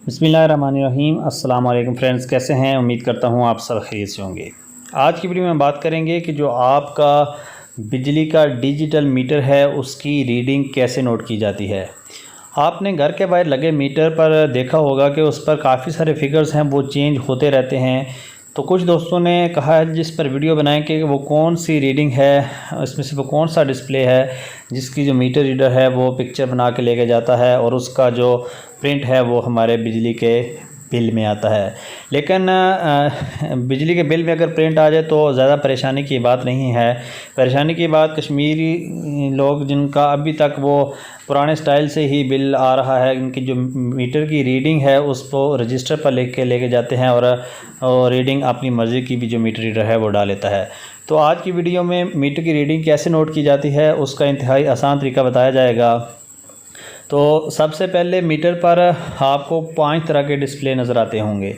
बिस्मिल्लाहिर्रहमानिर्रहीम। अस्सलाम वालेकुम फ्रेंड्स, कैसे हैं? उम्मीद करता हूँ आप सब खैरियत से होंगे। आज की वीडियो में बात करेंगे कि जो आपका बिजली का डिजिटल मीटर है उसकी रीडिंग कैसे नोट की जाती है। आपने घर के बाहर लगे मीटर पर देखा होगा कि उस पर काफ़ी सारे फिगर्स हैं, वो चेंज होते रहते हैं। तो कुछ दोस्तों ने कहा है जिस पर वीडियो बनाएं कि वो कौन सी रीडिंग है, इसमें से वो कौन सा डिस्प्ले है जिसकी जो मीटर रीडर है वो पिक्चर बना के लेके जाता है और उसका जो प्रिंट है वो हमारे बिजली के बिल में आता है। लेकिन बिजली के बिल में अगर प्रिंट आ जाए तो ज़्यादा परेशानी की बात नहीं है। परेशानी की बात कश्मीरी लोग जिनका अभी तक वो पुराने स्टाइल से ही बिल आ रहा है, इनकी जो मीटर की रीडिंग है उसको रजिस्टर पर लेके जाते हैं और रीडिंग अपनी मर्ज़ी की भी जो मीटर रीडर है वो डाल लेता है। तो आज की वीडियो में मीटर की रीडिंग कैसे नोट की जाती है उसका इंतहाई आसान तरीका बताया जाएगा। तो सबसे पहले मीटर पर आपको 5 तरह के डिस्प्ले नज़र आते होंगे।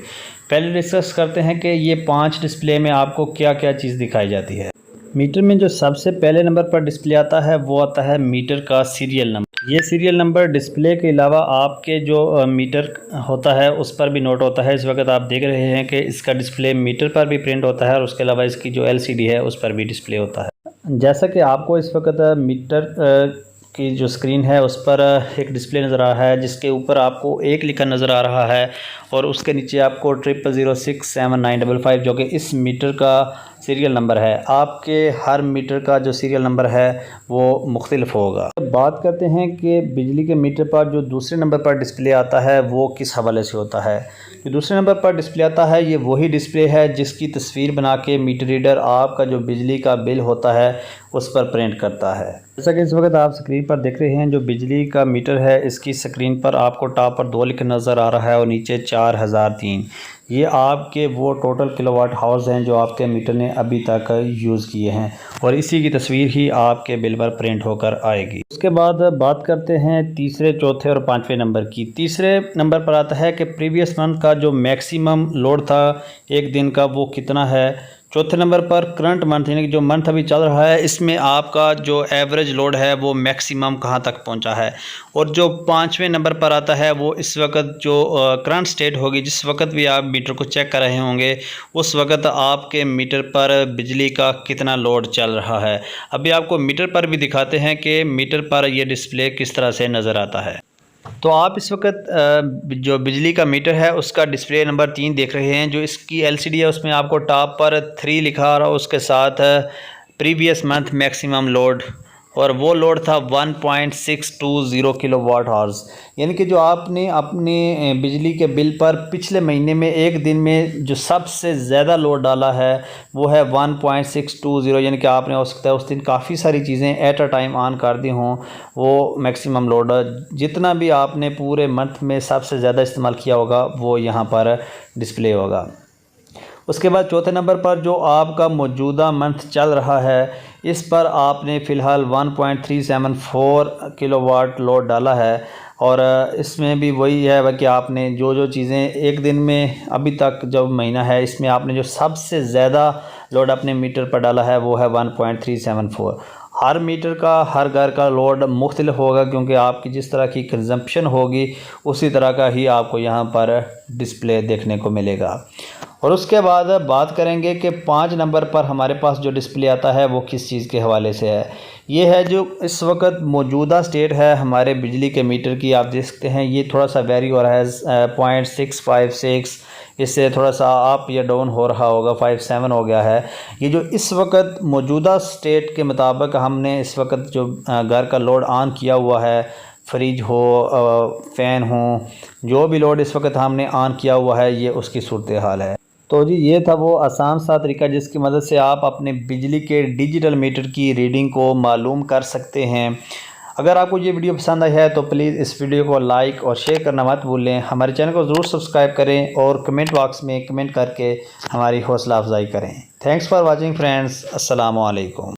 पहले डिस्कस करते हैं कि ये 5 डिस्प्ले में आपको क्या क्या चीज़ दिखाई जाती है। मीटर में जो सबसे पहले नंबर पर डिस्प्ले आता है वो आता है मीटर का सीरियल नंबर। ये सीरियल नंबर डिस्प्ले के अलावा आपके जो मीटर होता है उस पर भी नोट होता है। इस वक्त आप देख रहे हैं कि इसका डिस्प्ले मीटर पर भी प्रिंट होता है और उसके अलावा इसकी जो LCD है उस पर भी डिस्प्ले होता है। जैसा कि आपको इस वक्त मीटर की जो स्क्रीन है उस पर एक डिस्प्ले नज़र आ रहा है जिसके ऊपर आपको 1 लिखा नज़र आ रहा है और उसके नीचे आपको 00067955 जो कि इस मीटर का सीरियल नंबर है। आपके हर मीटर का जो सीरियल नंबर है वो मुख्तलिफ होगा। बात करते हैं कि बिजली के मीटर पर जो दूसरे नंबर पर डिस्प्ले आता है वो किस हवाले से होता है। जो दूसरे नंबर पर डिस्प्ले आता है ये वही डिस्प्ले है जिसकी तस्वीर बना के मीटर रीडर आपका जो बिजली का बिल होता है उस पर प्रिंट करता है। जैसा कि इस वक्त आप स्क्रीन पर देख रहे हैं, जो बिजली का मीटर है इसकी स्क्रीन पर आपको टॉप पर 2 लिखा नज़र आ रहा है और नीचे 4003। ये आपके वो टोटल किलोवाट हावर्स हैं जो आपके मीटर ने अभी तक यूज़ किए हैं और इसी की तस्वीर ही आपके बिल पर प्रिंट होकर आएगी। उसके बाद बात करते हैं तीसरे, चौथे और 5वें नंबर की। तीसरे नंबर पर आता है कि प्रीवियस मंथ का जो मैक्सिमम लोड था एक दिन का वो कितना है। चौथे नंबर पर करंट मंथ यानी कि जो मंथ अभी चल रहा है इसमें आपका जो एवरेज लोड है वो मैक्सिमम कहाँ तक पहुँचा है। और जो 5वें नंबर पर आता है वो इस वक्त जो करंट स्टेट होगी, जिस वक्त भी आप मीटर को चेक कर रहे होंगे उस वक्त आपके मीटर पर बिजली का कितना लोड चल रहा है। अभी आपको मीटर पर भी दिखाते हैं कि मीटर पर ये डिस्प्ले किस तरह से नज़र आता है। तो आप इस वक्त जो बिजली का मीटर है उसका डिस्प्ले नंबर 3 देख रहे हैं। जो इसकी LCD है उसमें आपको टॉप पर 3 लिखा आ रहा है, उसके साथ प्रीवियस मंथ मैक्सिमम लोड और वो लोड था 1.620 किलोवाट आवर्स। यानी कि जो आपने अपने बिजली के बिल पर पिछले महीने में एक दिन में जो सबसे ज़्यादा लोड डाला है वो है 1.620। यानी कि आपने हो सकता है उस दिन काफ़ी सारी चीज़ें एट अ टाइम ऑन कर दी हों, वो मैक्सिमम लोड जितना भी आपने पूरे मंथ में सबसे ज़्यादा इस्तेमाल किया होगा वो यहाँ पर डिस्प्ले होगा। उसके बाद चौथे नंबर पर जो आपका मौजूदा मंथ चल रहा है इस पर आपने फ़िलहाल 1.374 किलोवाट लोड डाला है और इसमें भी वही है कि आपने जो चीज़ें एक दिन में अभी तक जो महीना है इसमें आपने जो सबसे ज़्यादा लोड अपने मीटर पर डाला है वो है 1.374। हर मीटर का हर घर का लोड मुख्तलिफ होगा क्योंकि आपकी जिस तरह की कंजम्पशन होगी उसी तरह का ही आपको यहाँ पर डिस्प्ले देखने को मिलेगा। और उसके बाद बात करेंगे कि 5 नंबर पर हमारे पास जो डिस्प्ले आता है वो किस चीज़ के हवाले से है। ये है जो इस वक्त मौजूदा स्टेट है हमारे बिजली के मीटर की। आप देख सकते हैं ये थोड़ा सा वेरी हो रहा है 0.656, इससे थोड़ा सा अप या डाउन हो रहा होगा, 57 हो गया है। ये जो इस वक्त मौजूदा स्टेट के मुताबिक हमने इस वक्त जो घर का लोड ऑन किया हुआ है, फ्रिज हो, फ़ैन हो, जो भी लोड इस वक्त हमने ऑन किया हुआ है ये उसकी सूरत हाल है। तो जी ये था वो आसान सा तरीका जिसकी मदद से आप अपने बिजली के डिजिटल मीटर की रीडिंग को मालूम कर सकते हैं। अगर आपको ये वीडियो पसंद आई है तो प्लीज़ इस वीडियो को लाइक और शेयर करना मत भूलें। हमारे चैनल को ज़रूर सब्सक्राइब करें और कमेंट बॉक्स में कमेंट करके हमारी हौसला अफजाई करें। Thanks for watching friends. अस्सलाम वालेकुम।